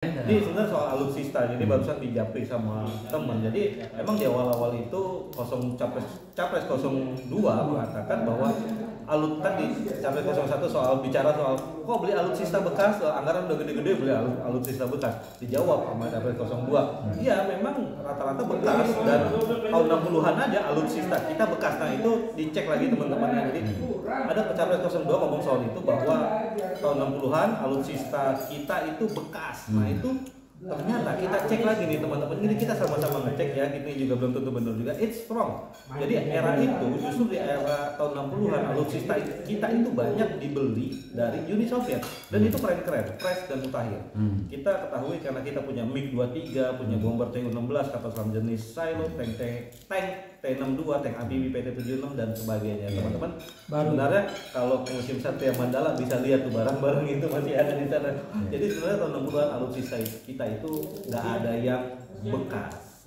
Jadi sebenarnya soal alutsista, jadi barusan dijapri sama teman. Jadi emang di awal-awal itu capres 02 mengatakan bahwa tadi capres 01 bicara soal kok beli alutsista bekas, anggaran udah gede-gede beli alutsista bekas. Dijawab sama capres 02, iya memang rata-rata bekas dan tahun 60-an aja alutsista kita bekas. Nah itu dicek lagi teman-temannya. Jadi ada capres 02 ngomong soal itu bahwa tahun 60-an alutsista kita itu bekas. Nah itu ternyata kita cek lagi nih teman-teman, ini kita sama-sama ngecek ya, ini juga belum tentu benar juga, it's wrong. Jadi era itu justru di era tahun 60-an alutsista kita itu banyak dibeli dari Uni Soviet dan itu keren-keren, Press dan Mutakhir. Kita ketahui karena kita punya MiG-23, punya bomber Tu-16, kapal selam jenis Silo, tank T-62, tank amfibi PT-76 dan sebagainya. Teman-teman, sebenarnya kalau ke Museum Satria Mandala bisa lihat tuh barang-barang itu masih ada di sana. Jadi sebenarnya tahun 60-an alutsista kita itu nggak ada yang bekas.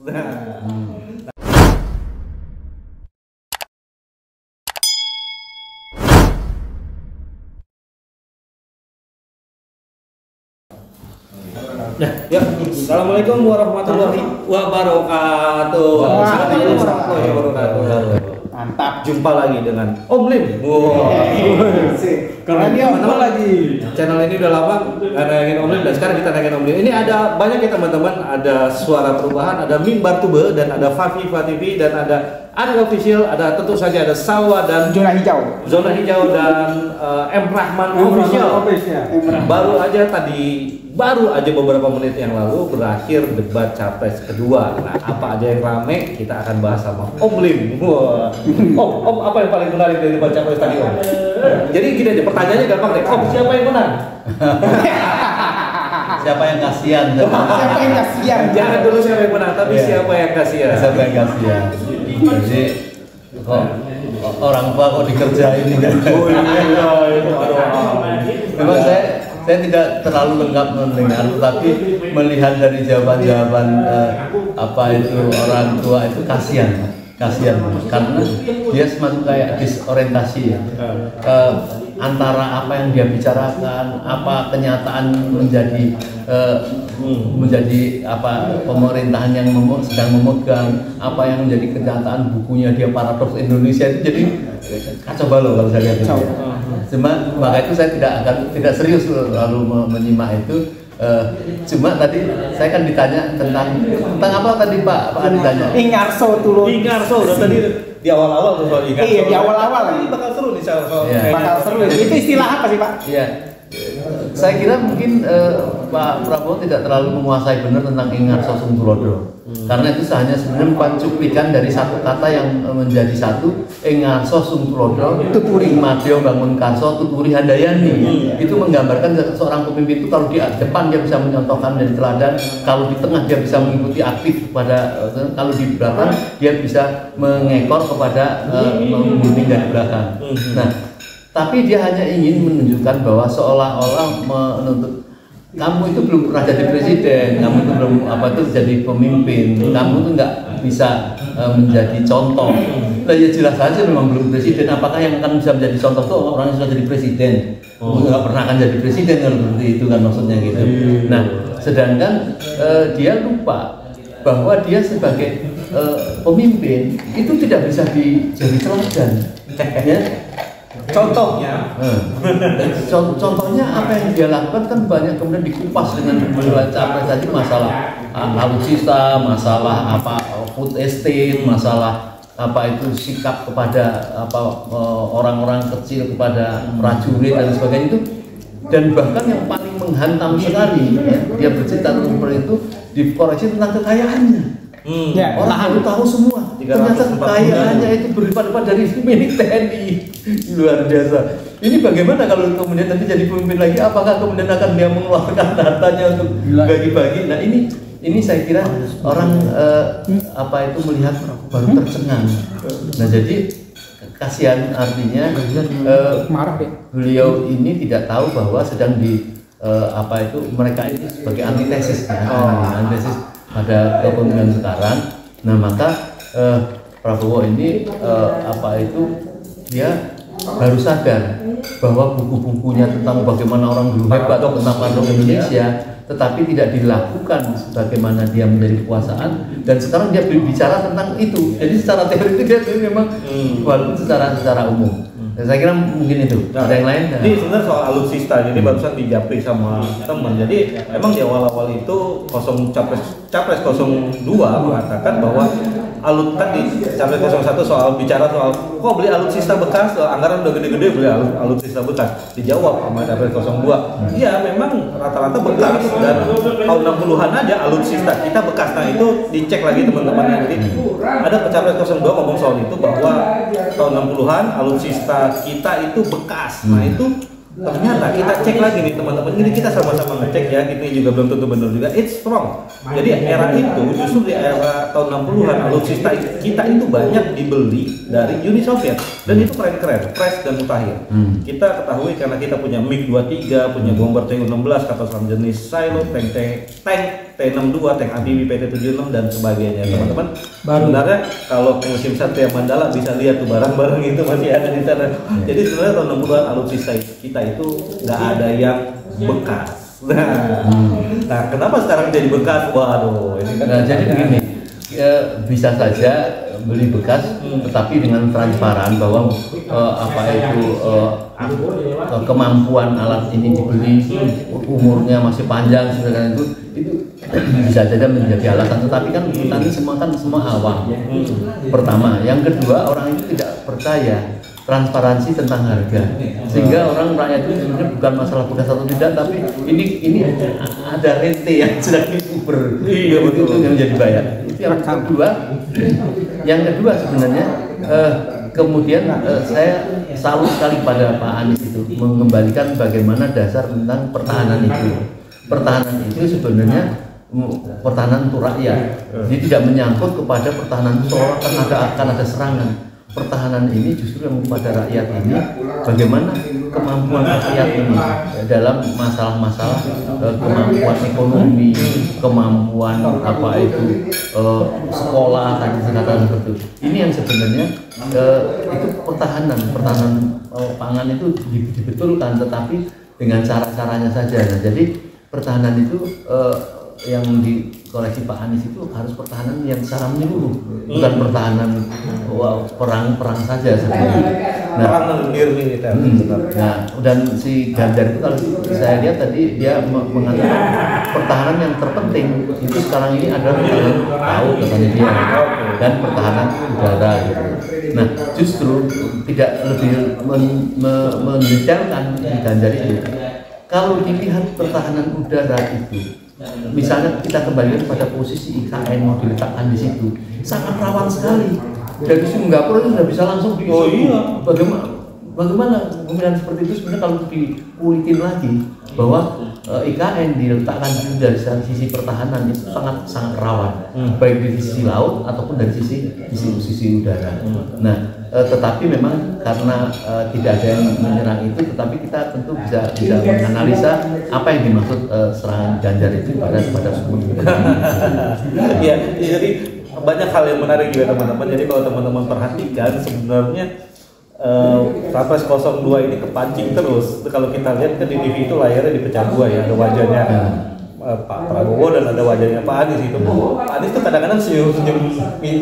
Ya, assalamualaikum warahmatullahi wabarakatuh. Mantap, jumpa lagi dengan Om Lim. Karena dia mana lagi? Channel ini udah lama nayangin Om Lim dan sekarang kita nayangin Om Lim. Ini ada banyak ya teman-teman, ada Suara Perubahan, ada Mimbar Tube dan ada Fafifa TV dan ada Ari Official, ada tentu saja ada Salwa dan Zona Hijau dan M Rahman Official. Baru aja beberapa menit yang lalu berakhir debat capres kedua. Nah, apa aja yang rame kita akan bahas sama Om Lim. Wah. Om, apa yang paling menarik dari debat capres tadi, Om? Jadi gini aja, pertanyaannya gampang deh. Om, siapa yang menang? Siapa yang kasihan? Siapa yang kasihan? Jangan dulu siapa yang menang, tapi siapa yang kasihan. Siapa yang kasihan? Jadi kok orang tua kok dikerjain ini kan? Oh iya, itu Memang saya tidak terlalu lengkap mendengar, tapi melihat dari jawaban-jawaban apa itu orang tua itu kasihan karena dia semacam kayak disorientasi ya. Antara apa yang dia bicarakan, apa kenyataan menjadi apa pemerintahan yang sedang memegang, apa yang menjadi kenyataan bukunya dia Paradoks Indonesia itu jadi kacau balau kalau saya lihat itu. Cuma maka itu saya tidak serius lalu menyimak itu. Cuma tadi saya kan ditanya tentang apa tadi Pak ditanya? Ingarso udah tadi di awal-awal tuh soal Ingarso. Iya, di awal-awal. Ini bakal seru nih soal. Bakal seru. Itu istilah apa sih, Pak? Iya. Saya kira mungkin Pak Prabowo tidak terlalu menguasai benar tentang Ingarso Sungtulodo. Karena itu hanya sebenarnya cuplikan dari satu kata yang menjadi satu, Ingarso Sungtulodo, Tuturi Madyo Bangun Karso, Tuturi Handayani. Itu menggambarkan seorang pemimpin itu kalau di depan dia bisa menyontohkan dan teladan, kalau di tengah dia bisa mengikuti aktif pada, kalau di belakang dia bisa mengekor kepada membimbing dari belakang. Nah, tapi dia hanya ingin menunjukkan bahwa seolah-olah menuntut kamu itu belum pernah jadi presiden, kamu itu belum jadi pemimpin, kamu itu nggak bisa menjadi contoh. Nah ya jelas saja memang belum presiden. Apakah yang akan bisa menjadi contoh itu orang yang sudah jadi presiden? Nggak pernah akan jadi presiden kalau seperti itu kan maksudnya gitu. Nah sedangkan dia lupa bahwa dia sebagai pemimpin itu tidak bisa jadi teladan. Ya. Contohnya apa yang dia lakukan kan banyak kemudian dikupas dengan capres tadi, masalah alutsista, masalah food estate, masalah itu sikap kepada orang-orang kecil, kepada prajurit dan sebagainya itu, dan bahkan yang paling menghantam sekali ya, dia bercerita seperti itu dikoreksi tentang kekayaannya. Orang tahu semua. Ternyata kekayaannya itu berlipat-lipat dari milik TNI. Luar biasa. Ini bagaimana kalau kemudian nanti jadi pemimpin lagi? Apakah kemudian akan dia mengeluarkan datanya untuk bagi-bagi? Nah ini saya kira orang itu melihat baru tercengang. Nah jadi kasihan artinya beliau ini tidak tahu bahwa sedang mereka ini sebagai antitesis antitesis pada kepemimpinan sekarang. Nah maka Prabowo ini dia baru sadar bahwa buku-bukunya tentang bagaimana orang dulu hebat tentang Paradoks Indonesia tetapi tidak dilakukan sebagaimana dia menjadi kekuasaan, dan sekarang dia bicara tentang itu. Jadi secara teori itu dia memang walaupun secara umum. Dan saya kira mungkin itu. Ada yang lain? Ini sebenarnya soal alutsista. Jadi barusan dijapri sama teman. Jadi emang di awal-awal itu capres 02 mengatakan bahwa tadi capres 01 bicara soal kok beli alutsista bekas, anggaran udah gede-gede beli alutsista bekas. Dijawab sama capres 02. Iya, memang rata-rata bekas, dan tahun 60-an aja alutsista kita bekas. Nah, itu dicek lagi teman-teman. Jadi ada capres 02 ngomong soal itu bahwa tahun 60-an alutsista kita itu bekas. Nah, itu ternyata kita cek lagi nih teman-teman, ini kita sama-sama ngecek ya, ini juga belum tentu benar juga, it's wrong. Jadi era itu justru di era tahun 60-an alutsista kita itu banyak dibeli dari Uni Soviet, dan itu keren-keren, Pres dan Mutakhir. Kita ketahui karena kita punya MiG-23, punya bomber Tu-16, kapal selam jenis silo, tank T-62, tank amfibi PT-76 dan sebagainya. Teman-teman, sebenarnya kalau ke Museum Satria Mandala bisa lihat tuh barang-barang itu masih ada di sana. Jadi sebenarnya tahun 60-an alutsista kita itu nggak ada yang bekas. Nah, kenapa sekarang jadi bekas? Waduh, ini kan. Nah, jadi begini, bisa saja beli bekas, tetapi dengan transparan bahwa kemampuan alat ini dibeli, umurnya masih panjang, sebenarnya itu bisa saja menjadi alasan. Tetapi kan kita ini semua awam. Pertama, yang kedua, orang itu tidak percaya transparansi tentang harga, sehingga rakyat itu sebenarnya bukan masalah bekas atau tidak, tapi ini ada rente yang sedang diuber. Iya, betul, itu yang jadi bayar. Itu yang kedua sebenarnya kemudian saya salut sekali pada Pak Anies itu mengembalikan bagaimana dasar tentang pertahanan itu. Pertahanan itu sebenarnya pertahanan untuk rakyat, jadi tidak menyangkut kepada pertahanan itu seolah akan ada serangan. Pertahanan ini justru yang kepada rakyat ini, bagaimana kemampuan rakyat ini dalam masalah-masalah kemampuan ekonomi, kemampuan sekolah, dan seperti itu. Ini yang sebenarnya itu pertahanan pangan itu dibetulkan, tetapi dengan cara-caranya saja. Nah, jadi pertahanan itu yang dikoreksi Pak Anies itu harus pertahanan yang secara menyeluruh, bukan pertahanan perang saja sebenarnya. Nah, nah, dan si Ganjar itu kalau saya lihat tadi dia mengatakan pertahanan yang terpenting itu sekarang ini adalah pertahanan laut katanya dia, dan pertahanan udara gitu. Nah, justru tidak lebih mendetailkan di Ganjar itu. Kalau dilihat pertahanan udara itu, misalnya kita kembali pada posisi IKN mau diletakkan di situ, sangat rawan sekali. Dari Singapura itu sudah bisa langsung di. Oh iya. Bagaimana pemilihan seperti itu sebenarnya kalau diulitin lagi bahwa IKN diletakkan dari sisi pertahanan itu sangat rawan, baik dari sisi laut ataupun dari sisi udara. Nah, tetapi memang karena tidak ada yang menyerang itu, tetapi kita tentu bisa menganalisa apa yang dimaksud serangan Ganjar itu pada semua. Iya, jadi banyak hal yang menarik juga teman-teman. Jadi kalau teman-teman perhatikan sebenarnya Capres 02 ini kepancing terus. Kalau kita lihat kan di TV itu layarnya dipecah dua ya, ada wajahnya Pak Prabowo dan ada wajahnya Pak Anies itu. Pak Anies tuh kadang-kadang senyum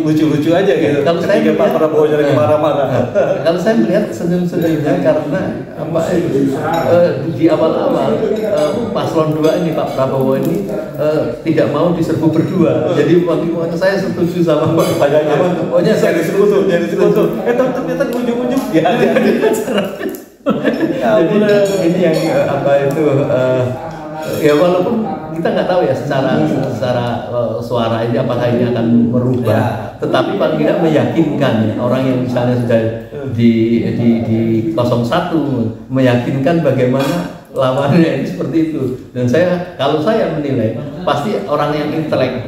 lucu-lucu aja gitu. Kalau saya Pak Prabowo jadi marah-marah. Kalau saya melihat senyum-senyumnya karena di awal-awal paslon 2 ini Pak Prabowo ini tidak mau diserbu berdua. Jadi waktu saya setuju sama Pak Ganjar. Pokoknya saya disekutu. Ternyata di ujung-ujung ya. Jadi ini yang ya walaupun kita nggak tahu ya secara suara ini apakah ini akan merubah, tetapi paling tidak meyakinkan orang yang misalnya sudah di 01 meyakinkan bagaimana lawannya ini seperti itu. Dan kalau saya menilai pasti orang yang intelek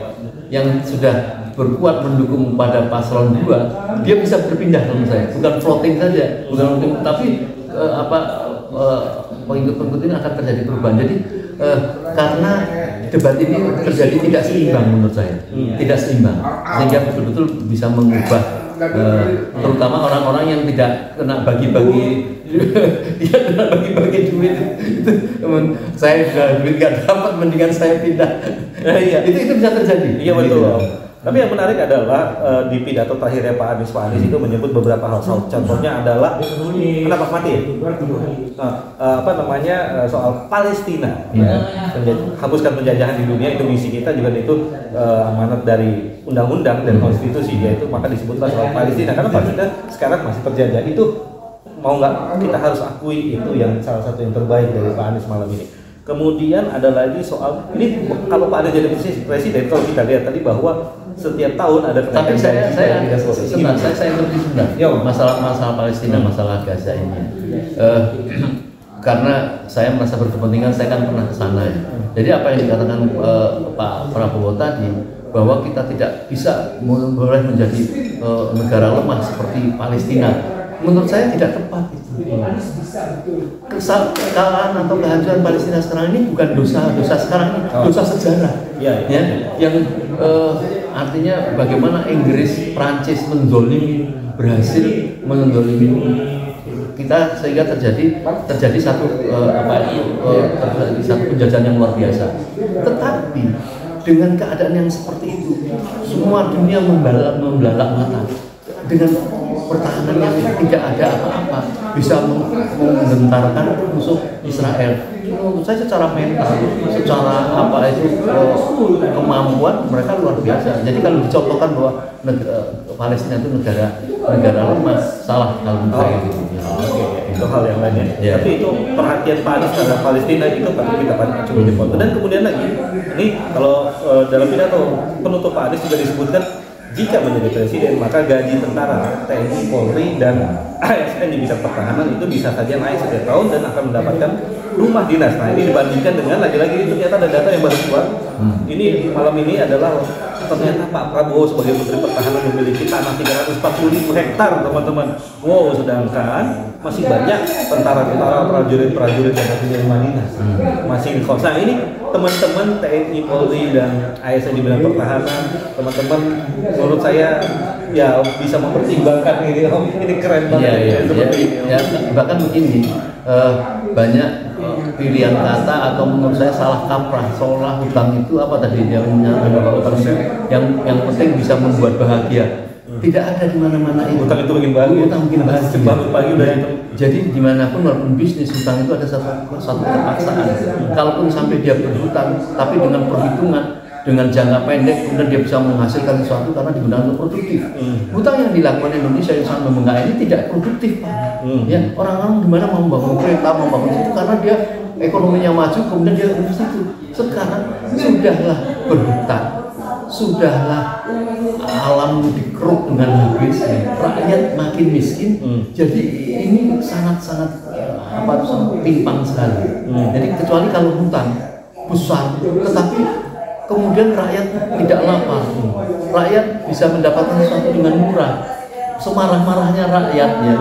yang sudah berkuat mendukung pada paslon 2 dia bisa berpindah menurut saya, bukan floating saja, tapi pengikut-pengikut ini akan terjadi perubahan. Jadi karena debat ini terjadi tidak seimbang menurut saya, tidak seimbang, sehingga betul-betul bisa mengubah terutama orang-orang yang tidak kena bagi-bagi dia kena bagi-bagi duit itu saya sudah duit nggak dapat mendingan saya pindah. Iya. itu bisa terjadi. Iya betul. Gitu. Tapi yang menarik adalah di pidato terakhirnya Pak Anies itu menyebut beberapa hal. Contohnya adalah kenapa mati? Soal Palestina. Ya. Hapuskan penjajahan di dunia itu misi kita juga itu amanat dari undang-undang dan konstitusi, yaitu maka disebutlah soal Palestina karena Palestina sekarang masih terjajah. Itu mau nggak kita harus akui itu yang salah satu yang terbaik dari Pak Anies malam ini. Kemudian ada lagi soal ini kalau Pak Anies jadi presiden, kalau kita lihat tadi bahwa setiap tahun ada kenaikan. Tapi saya ngerti sebentar. Masalah Palestina, masalah Gaza ini. Karena saya merasa berkepentingan, saya kan pernah ke sana ya. Jadi apa yang dikatakan Pak Prabowo tadi bahwa kita tidak bisa boleh menjadi negara lemah seperti Palestina. Menurut saya tidak tepat itu. Kekalahan atau kehancuran Palestina sekarang ini bukan dosa sekarang ini, dosa sejarah. Yang artinya bagaimana Inggris, Prancis berhasil mendolimi kita sehingga terjadi satu satu penjajahan yang luar biasa. Tetapi dengan keadaan yang seperti itu, semua dunia membelalak mata dengan pertahanan yang tidak ada apa-apa bisa menggentarkan musuh Israel. Menurut saya secara mental, secara kemampuan mereka luar biasa. Jadi kalau dicontohkan bahwa Palestina itu negara lemah, salah kalau menurut saya gitu. Itu hal yang lainnya. Yeah. Tapi itu perhatian Pak Anies terhadap Palestina itu patut kita coba foto. Dan kemudian lagi, ini kalau dalam pidato penutup Pak Anies juga disebutkan jika menjadi presiden maka gaji tentara, TNI, Polri, dan ASN di bidang pertahanan itu bisa saja naik setiap tahun dan akan mendapatkan rumah dinas. Nah ini dibandingkan dengan lagi-lagi itu ternyata ada data yang baru keluar. Ini malam ini adalah ternyata Pak Prabowo sebagai Menteri Pertahanan memiliki tanah 340.000 hektar, teman-teman. Wow, sedangkan masih banyak tentara-tentara, prajurit yang punya rumah dinas. Masih di kosan. Nah ini teman-teman TNI, Polri, dan ASN di bidang pertahanan, teman-teman menurut saya ya bisa mempertimbangkan ini. Oh, ini keren banget. Bahkan begini, banyak pilihan kata atau menurut saya salah kaprah seolah hutang itu apa tadi yang penting bisa membuat bahagia. Tidak ada di mana-mana itu. Hutang itu bikin bahagia. Hutang bikin bahagia. Bangun pagi udah itu. Jadi dimanapun walaupun bisnis hutang itu ada satu terpaksaan. Kalaupun sampai dia berhutang, tapi dengan perhitungan, dengan jangka pendek, kemudian dia bisa menghasilkan sesuatu karena digunakan untuk produktif. Hutang yang dilakukan Indonesia yang sangat membengkak ini tidak produktif, Pak. Ya, orang-orang gimana mau membangun kereta, membangun itu karena dia ekonominya maju, kemudian dia urus itu. Sekarang sudahlah berhutang, sudahlah alam dikeruk dengan habis, rakyat makin miskin. Jadi ini sangat-sangat timpang sekali. Jadi kecuali kalau hutang besar, tetapi kemudian rakyat tidak lapar, rakyat bisa mendapatkan sesuatu dengan murah. Semarah-marahnya rakyat ya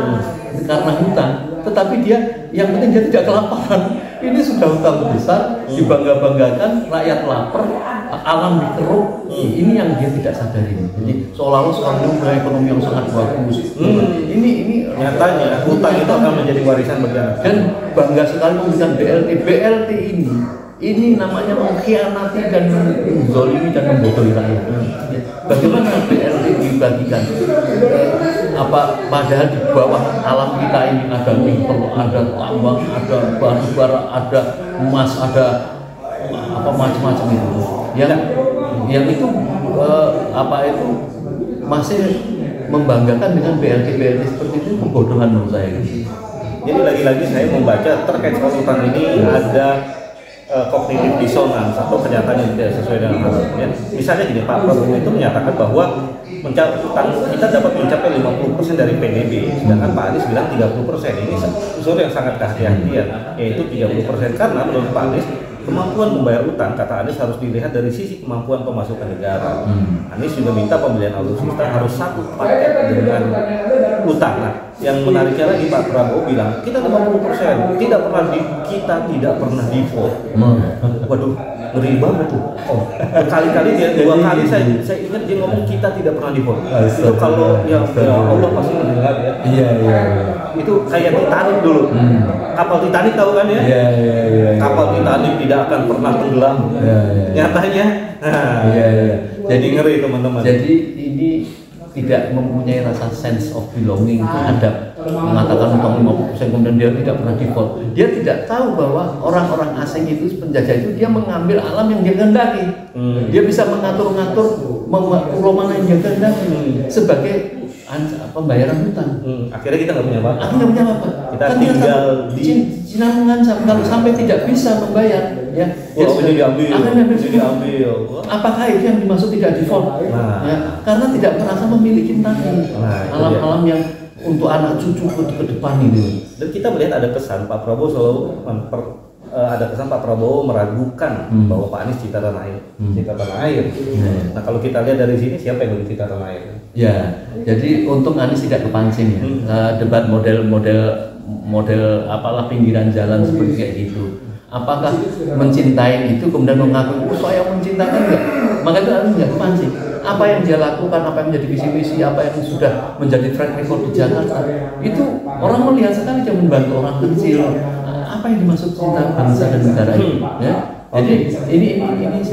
karena hutang, tetapi dia yang penting dia tidak kelaparan. Ini sudah hutang besar, dibangga-banggakan, rakyat lapar, alam dikeruk. Ini yang dia tidak sadari. Jadi seolah-olah sekarang ini punya ekonomi yang sangat bagus. Ini nyatanya hutang itu akan menjadi warisan bagi anak. Dan bangga sekali memberikan BLT ini namanya mengkhianati dan menzalimi dan membodohi rakyat. Bagaimana BLT dibagikan? Padahal di bawah alam kita ini ada nikel, ada tambang, ada batu bara, ada emas, ada macam-macam itu. Yang itu masih membanggakan dengan BLT seperti itu, kebodohan menurut saya. Jadi lagi-lagi saya membaca terkait soal hutang ini ada kognitif disonans atau kenyataan yang tidak sesuai dengan harapannya. Misalnya gini, Pak Prabowo itu menyatakan bahwa utang kita dapat mencapai 50% dari PDB, sedangkan Pak Anies bilang 30%. Ini unsur yang sangat kehati-hatian, yaitu 30%, karena menurut Pak Anies kemampuan membayar utang, kata Anies, harus dilihat dari sisi kemampuan pemasukan negara. Anies juga minta pembelian alutsista harus satu paket dengan utang. Nah, yang menariknya lagi Pak Prabowo bilang kita 50%, kita tidak pernah default. Waduh, ngeri banget tuh. Oh, berkali-kali dia, 2 kali saya ingat dia ngomong kita tidak pernah di vote. Itu kalau ya Allah pasti mendengar ya. Iya. Itu kayak Titanic dulu. Kapal Titanic tahu kan ya? Iya. Kapal Titanic tidak akan pernah tenggelam. Nyatanya. Iya. Jadi ngeri teman-teman. Jadi ini tidak mempunyai rasa sense of belonging terhadap mengatakan untuk 50% kemudian dia tidak pernah di-vote. Dia tidak tahu bahwa orang-orang asing itu, penjajah itu, dia mengambil alam yang dia kehendaki. Dia bisa mengatur-ngatur pulau mana yang dia kehendaki sebagai pembayaran hutang. Akhirnya kita nggak punya apa-apa. Aku nggak punya apa-apa. Kita tinggal di Cina mengancam kalau sampai tidak bisa membayar, ya. ini diambil. Ini diambil. Apakah itu yang dimaksud tidak di-vote? Ya, karena tidak merasa memiliki lagi alam-alam yang untuk anak cucu ke depan ini. Dan kita melihat ada kesan Pak Prabowo selalu Pak Prabowo meragukan bahwa Pak Anies cinta tanah air. Nah kalau kita lihat dari sini siapa yang lebih cinta tanah air? Ya, jadi untung Anies tidak kepancing ya. Debat model apalah pinggiran jalan seperti kayak gitu. Apakah mencintai itu kemudian mengaku saya mencintai enggak? Maka itu Anies tidak kepancing. Apa yang dia lakukan, apa yang menjadi visi misi, apa yang sudah menjadi track record di Jakarta, itu orang melihat sekali dia membantu orang kecil. Apa yang dimaksud cinta bangsa dan negara ini? Ya? Jadi ini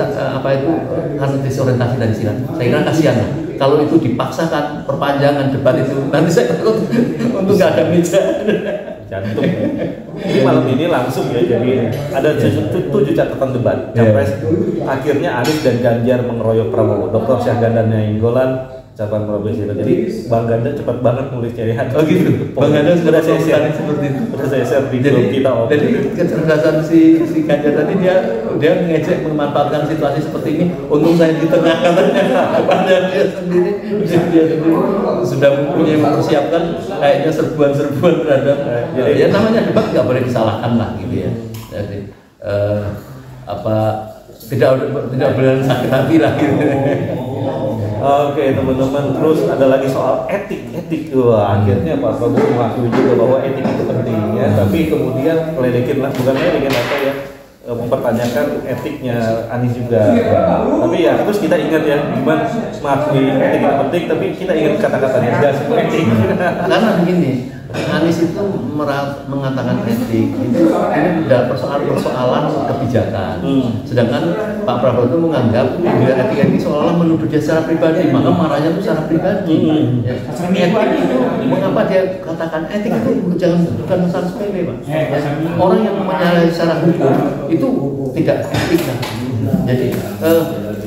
apa itu karena disorientasi dari sini. Saya kira kasihan lah. Kalau itu dipaksakan perpanjangan debat itu, nanti saya takut untuk nggak ada meja. Jantung. Jadi malam ini langsung ya, jadi ada 7 catatan debat. Capres akhirnya Anies dan Ganjar mengeroyok Prabowo. Dr. Syahganda Nainggolan catatan Prabowo. Jadi Bang Ganda cepat banget nulisnya ya. Oh gitu. Bang Ganda sudah saya share seperti itu. Sudah saya share di grup kita. Jadi kecerdasan si Ganjar tadi dia mengejek memanfaatkan situasi seperti ini. Untung saya di tengah katanya. Padahal dia sendiri sudah mempersiapkan kayaknya serbuan-serbuan terhadap. Jadi ya namanya debat nggak boleh disalahkan lah gitu ya. Jadi tidak boleh sakit hati lah gitu. Oke teman-teman, terus ada lagi soal etik. Wah, akhirnya Pak Prabowo mengakui juga bahwa etik itu penting ya, tapi kemudian mempertanyakan etiknya Anies juga. Tapi ya terus kita ingat ya, gimana mengakui etik itu penting, tapi kita ingat kata-katanya gas etik. Karena begini, Anies itu mengatakan etik itu ini persoalan kebijakan. Sedangkan Pak Prabowo itu menganggap etik ini seolah-olah menuduh dia secara pribadi, maka marahnya itu secara pribadi. Ya. Etik itu mengapa dia katakan etik itu bukan masalah sepele, Pak. Orang yang menyalahi secara hukum itu tidak etik. Jadi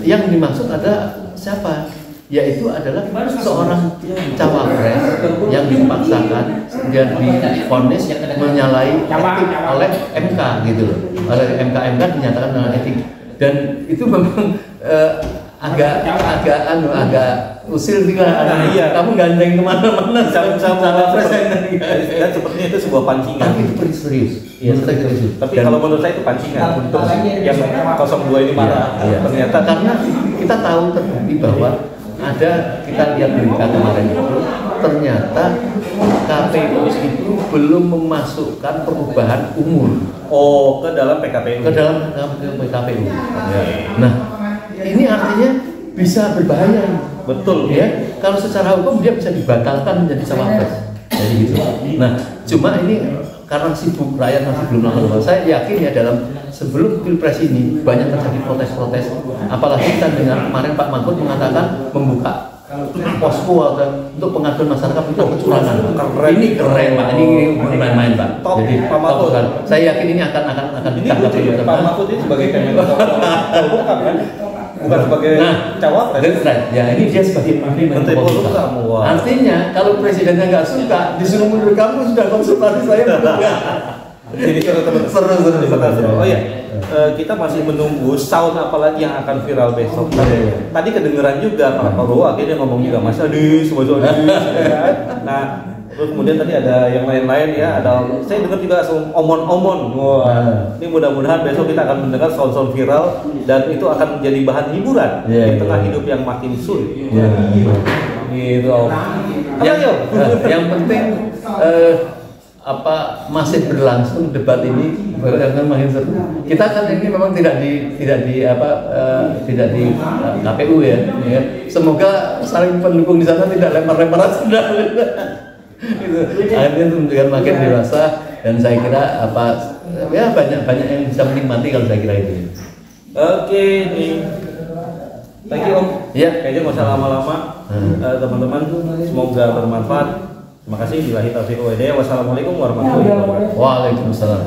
yang dimaksud ada siapa? Yaitu adalah seorang cawapres yang dipaksakan dia divonis menyalahi etik oleh MK gitu loh. Oleh MK dinyatakan dengan etik, dan itu memang agak usil juga. Iya. Kamu gandeng kemana-mana sama cawapres dan sepertinya itu sebuah pancingan. Tapi itu serius. Iya, serius. Tapi kalau menurut saya itu pancingan untuk yang 02 ini marah. Ternyata karena kita tahu terbukti bahwa kita lihat berita kemarin itu ternyata KPU itu belum memasukkan perubahan umur ke dalam PKPU. PKPU. Nah, ini artinya bisa berbahaya. Betul ya. Kalau secara hukum dia bisa dibatalkan menjadi cawapres. Jadi gitu. Nah, cuma ini karena sibuk rakyat masih belum lama. Saya yakin ya sebelum Pilpres ini banyak terjadi protes-protes. Apalagi kita dengar kemarin Pak Mahfud mengatakan membuka posko untuk pengaduan masyarakat itu kecurangan. Ini keren Pak, ini bukan main-main Pak. Jadi Pak Mahfud. Saya yakin ini akan ditangkap dulu. Pak Mahfud ini sebagai Kemenko kan? Bukan sebagai cawapres. Ya ini dia sebagai Menteri Polhukam. Artinya kalau presidennya nggak suka disuruh mundur, kamu sudah konsultasi saya mundur. Jadi seru. Oh ya, kita masih menunggu sound apalagi yang akan viral besok. Tadi kedengeran juga Pak Prabowo akhirnya ngomong juga Mas Adis. Nah, terus kemudian tadi ada yang lain-lain ya. Saya dengar juga omon-omon. Wah, ini mudah-mudahan besok kita akan mendengar sound-sound viral dan itu akan menjadi bahan hiburan di tengah hidup yang makin sulit. Gitu. Yang penting masih berlangsung debat ini akan makin seru. Kita kan ini memang tidak di KPU ya. Semoga saling pendukung di sana tidak lempar-lemparan sendal. Gitu. Akhirnya itu menunjukkan makin dewasa dan saya kira banyak yang bisa menikmati kalau saya kira itu. Oke, nih. Thank you Om. Ya. Kayaknya nggak usah lama-lama. Teman-teman, semoga bermanfaat. Terima kasih. Wassalamualaikum warahmatullahi wabarakatuh. Waalaikumsalam.